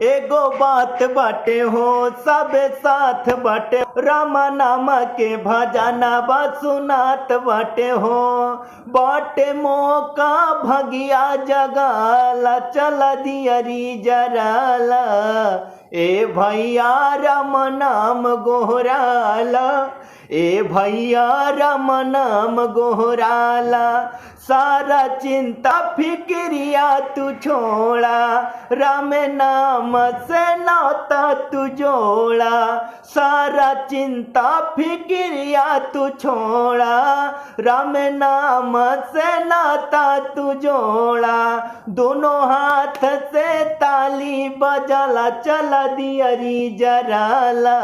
एगो बात बाटे हो सब साथ बाटे, राम नाम के भजना बा सुनात बाटे हो। बाटे मौका भगिया जगाला, चल दियरी जराला, ए भैया राम नाम गोहराला, ए भैया राम नाम गोहराला। सारा चिंता फिक्रिया तू छोड़ा, राम नाम से नाता तू जोड़ा। सारा चिंता फिक्रिया तू छोड़ा, राम नाम से नाता तू जोड़ा। दोनों हाथ से ताली बजाला, चला दियरी जराला,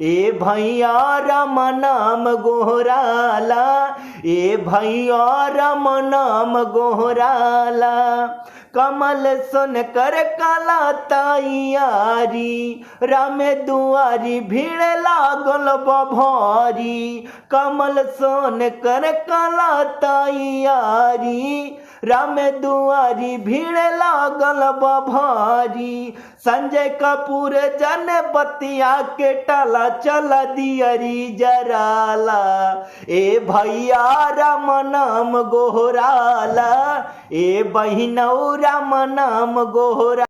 ए भैया राम नाम गोहराला, ए भैया राम नाम गोहराला। कमल सुन कर काला तैयारी, राम दुआरी भीड़ लागल बभारी। कमल सुन कर काला तैयारी, राम दुआरी भीड़ लागल बभारी। संजय कपूर जन बतिया के टाला, चल दियरी जराला, ए भैया राम नाम गोहराला, ए बहिनौ राम नाम गोहरा।